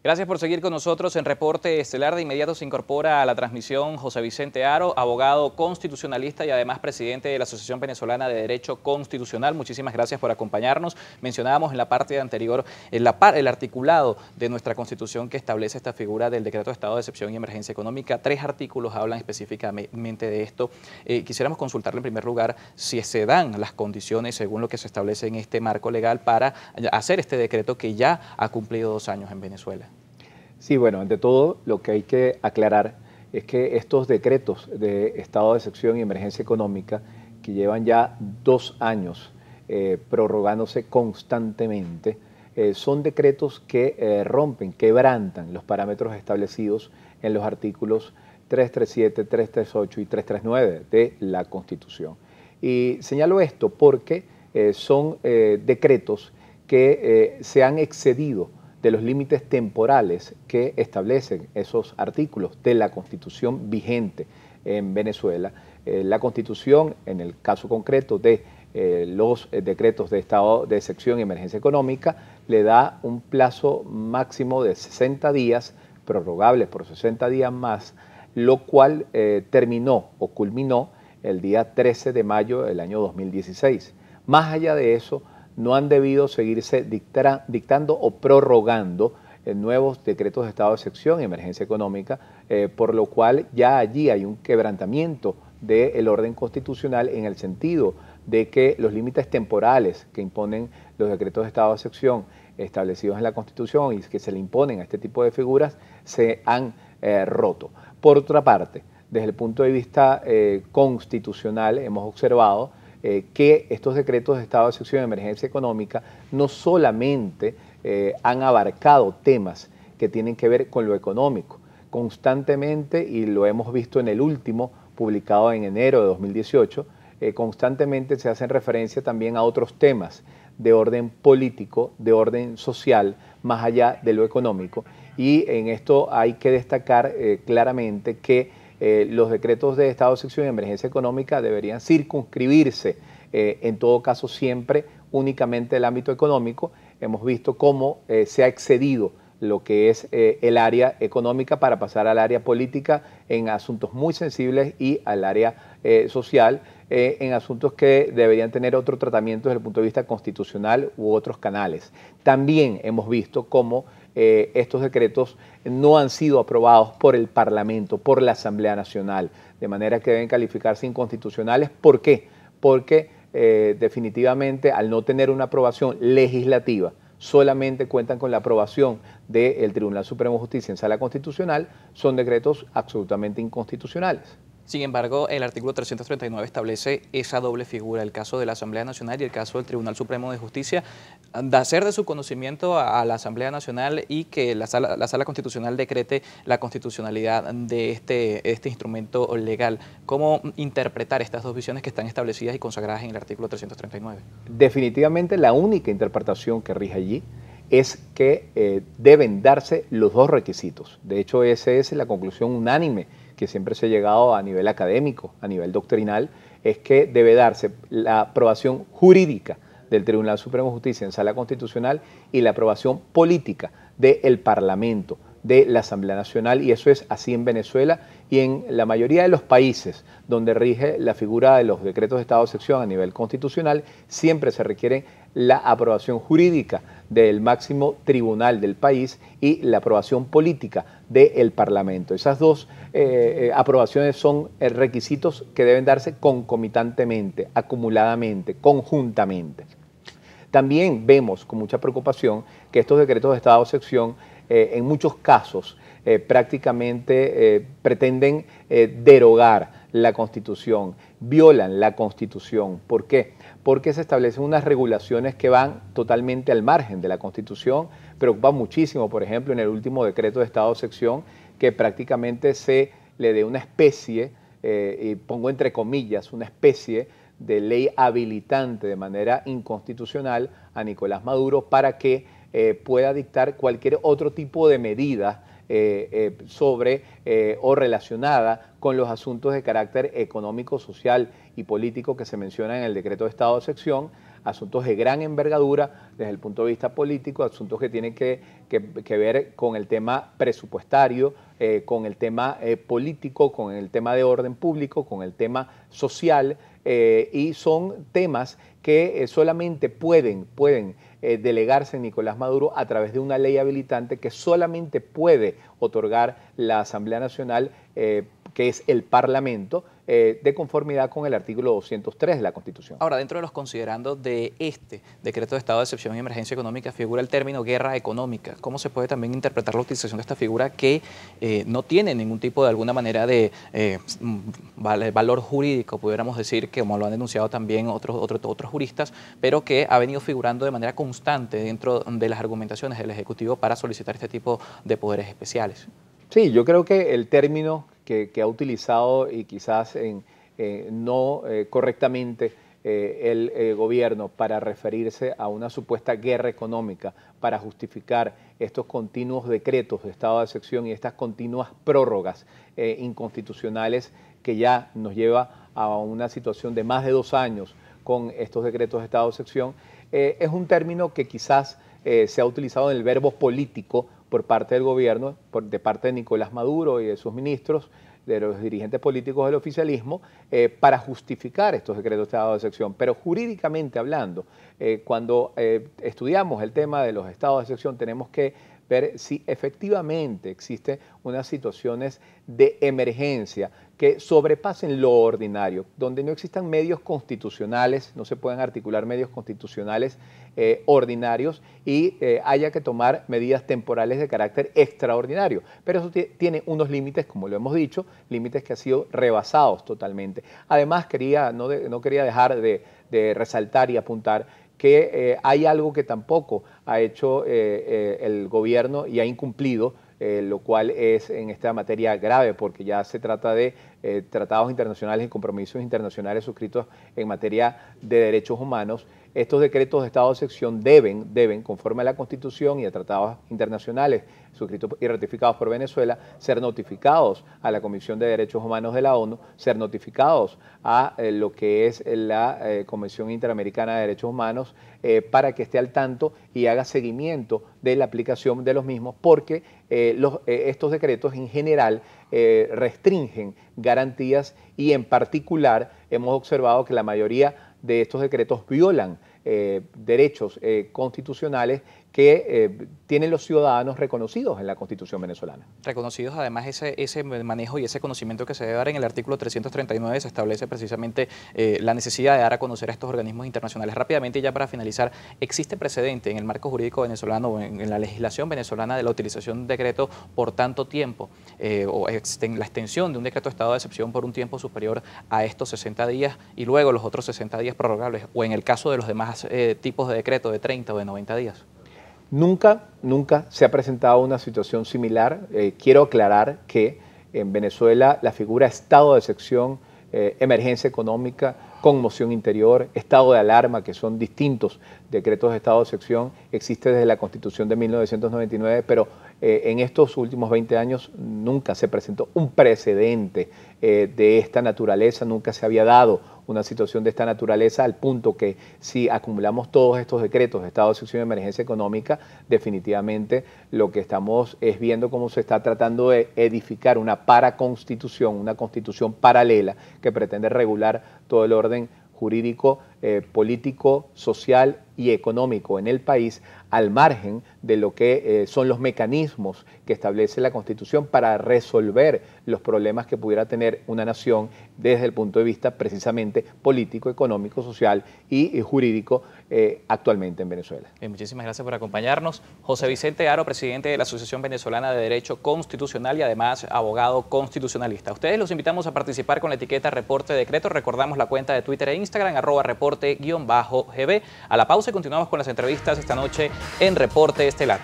Gracias por seguir con nosotros en Reporte Estelar. De inmediato se incorpora a la transmisión José Vicente Haro, abogado constitucionalista y además presidente de la Asociación Venezolana de Derecho Constitucional. Muchísimas gracias por acompañarnos. Mencionábamos en la parte anterior el articulado de nuestra Constitución que establece esta figura del decreto de estado de excepción y emergencia económica. 3 artículos hablan específicamente de esto. Quisiéramos consultarle en primer lugar si se dan las condiciones según lo que se establece en este marco legal para hacer este decreto que ya ha cumplido 2 años en Venezuela. Sí, bueno, ante todo lo que hay que aclarar es que estos decretos de estado de excepción y emergencia económica que llevan ya 2 años prorrogándose constantemente, son decretos que rompen, quebrantan los parámetros establecidos en los artículos 337, 338 y 339 de la Constitución. Y señalo esto porque son decretos que se han excedido de los límites temporales que establecen esos artículos de la Constitución vigente en Venezuela. La Constitución, en el caso concreto de los decretos de estado de excepción y emergencia económica, le da un plazo máximo de 60 días, prorrogables por 60 días más, lo cual terminó o culminó el día 13 de mayo del año 2016. Más allá de eso, no han debido seguirse dictando o prorrogando nuevos decretos de estado de excepción y emergencia económica, por lo cual ya allí hay un quebrantamiento del orden constitucional en el sentido de que los límites temporales que imponen los decretos de estado de excepción establecidos en la Constitución y que se le imponen a este tipo de figuras se han roto. Por otra parte, desde el punto de vista constitucional hemos observado que estos decretos de estado de excepción y emergencia económica no solamente han abarcado temas que tienen que ver con lo económico. Constantemente, y lo hemos visto en el último, publicado en enero de 2018, constantemente se hacen referencia también a otros temas de orden político, de orden social, más allá de lo económico. Y en esto hay que destacar claramente que los decretos de estado de excepción y emergencia económica deberían circunscribirse, en todo caso siempre únicamente el ámbito económico. Hemos visto cómo se ha excedido lo que es el área económica para pasar al área política en asuntos muy sensibles y al área social en asuntos que deberían tener otro tratamiento desde el punto de vista constitucional u otros canales. También hemos visto cómo estos decretos no han sido aprobados por el Parlamento, por la Asamblea Nacional, de manera que deben calificarse inconstitucionales. ¿Por qué? Porque definitivamente al no tener una aprobación legislativa, solamente cuentan con la aprobación del Tribunal Supremo de Justicia en Sala Constitucional, son decretos absolutamente inconstitucionales. Sin embargo, el artículo 339 establece esa doble figura, el caso de la Asamblea Nacional y el caso del Tribunal Supremo de Justicia, de hacer de su conocimiento a la Asamblea Nacional y que la Sala Constitucional decrete la constitucionalidad de este instrumento legal. ¿Cómo interpretar estas dos visiones que están establecidas y consagradas en el artículo 339? Definitivamente la única interpretación que rige allí es que deben darse los dos requisitos. De hecho, esa es la conclusión unánime que siempre se ha llegado a nivel académico, a nivel doctrinal, es que debe darse la aprobación jurídica del Tribunal Supremo de Justicia en Sala Constitucional y la aprobación política del Parlamento, de la Asamblea Nacional, y eso es así en Venezuela y en la mayoría de los países donde rige la figura de los decretos de estado de excepción a nivel constitucional, siempre se requiere la aprobación jurídica del máximo tribunal del país y la aprobación política del Parlamento. Esas dos aprobaciones son requisitos que deben darse concomitantemente, acumuladamente, conjuntamente. También vemos con mucha preocupación que estos decretos de estado de excepción en muchos casos prácticamente pretenden derogar la Constitución, violan la Constitución. ¿Por qué? Porque se establecen unas regulaciones que van totalmente al margen de la Constitución. Preocupa muchísimo, por ejemplo, en el último decreto de estado de excepción, que prácticamente se le dé una especie, y pongo entre comillas, una especie de ley habilitante de manera inconstitucional a Nicolás Maduro para que pueda dictar cualquier otro tipo de medida sobre o relacionada con los asuntos de carácter económico, social y político que se mencionan en el decreto de estado de excepción, asuntos de gran envergadura desde el punto de vista político, asuntos que tienen que ver con el tema presupuestario, con el tema político, con el tema de orden público, con el tema social, y son temas que solamente pueden delegarse en Nicolás Maduro a través de una ley habilitante que solamente puede otorgar la Asamblea Nacional, que es el Parlamento, de conformidad con el artículo 203 de la Constitución. Ahora, dentro de los considerandos de este decreto de estado de excepción y emergencia económica figura el término guerra económica. ¿Cómo se puede también interpretar la utilización de esta figura que no tiene ningún tipo de alguna manera de valor jurídico, pudiéramos decir, que como lo han denunciado también otros juristas, pero que ha venido figurando de manera constante dentro de las argumentaciones del Ejecutivo para solicitar este tipo de poderes especiales? Sí, yo creo que el término que ha utilizado y quizás no correctamente el gobierno para referirse a una supuesta guerra económica, para justificar estos continuos decretos de estado de excepción y estas continuas prórrogas inconstitucionales que ya nos lleva a una situación de más de 2 años con estos decretos de estado de excepción, es un término que quizás se ha utilizado en el verbo político por parte del gobierno, de parte de Nicolás Maduro y de sus ministros, de los dirigentes políticos del oficialismo, para justificar estos decretos de estado de excepción. Pero jurídicamente hablando, cuando estudiamos el tema de los estados de excepción, tenemos que ver si efectivamente existen unas situaciones de emergencia que sobrepasen lo ordinario, donde no existan medios constitucionales, no se puedan articular medios constitucionales ordinarios y haya que tomar medidas temporales de carácter extraordinario. Pero eso tiene unos límites, como lo hemos dicho, límites que han sido rebasados totalmente. Además, no quería dejar de resaltar y apuntar que hay algo que tampoco ha hecho el gobierno y ha incumplido, lo cual es en esta materia grave porque ya se trata de tratados internacionales y compromisos internacionales suscritos en materia de derechos humanos. Estos decretos de estado de excepción deben, conforme a la Constitución y a tratados internacionales suscritos y ratificados por Venezuela, ser notificados a la Comisión de Derechos Humanos de la ONU, ser notificados a lo que es la Convención Interamericana de Derechos Humanos, para que esté al tanto y haga seguimiento de la aplicación de los mismos, porque estos decretos en general restringen garantías y en particular hemos observado que la mayoría de estos decretos violan derechos constitucionales que tienen los ciudadanos reconocidos en la Constitución venezolana. Reconocidos además ese manejo y ese conocimiento que se debe dar en el artículo 339 se establece precisamente la necesidad de dar a conocer a estos organismos internacionales. Rápidamente, ya para finalizar, ¿existe precedente en el marco jurídico venezolano o en la legislación venezolana de la utilización de un decreto por tanto tiempo o la extensión de un decreto de estado de excepción por un tiempo superior a estos 60 días y luego los otros 60 días prorrogables o en el caso de los demás tipos de decreto de 30 o de 90 días? Nunca se ha presentado una situación similar. Quiero aclarar que en Venezuela la figura estado de excepción, emergencia económica, conmoción interior, estado de alarma, que son distintos decretos de estado de excepción, existe desde la Constitución de 1999, pero en estos últimos 20 años nunca se presentó un precedente de esta naturaleza, nunca se había dado una situación de esta naturaleza, al punto que si acumulamos todos estos decretos de estado de excepción y emergencia económica, definitivamente lo que estamos es viendo cómo se está tratando de edificar una paraconstitución, una constitución paralela que pretende regular todo el orden jurídico, político, social y económico en el país, al margen de lo que son los mecanismos que establece la Constitución para resolver los problemas que pudiera tener una nación desde el punto de vista precisamente político, económico, social y jurídico actualmente en Venezuela. Muchísimas gracias por acompañarnos. José Vicente Haro, presidente de la Asociación Venezolana de Derecho Constitucional y además abogado constitucionalista. Ustedes los invitamos a participar con la etiqueta Reporte Decreto. Recordamos la cuenta de Twitter e Instagram, @reporte_gb. A la pausa y continuamos con las entrevistas esta noche en Reporte Estelar.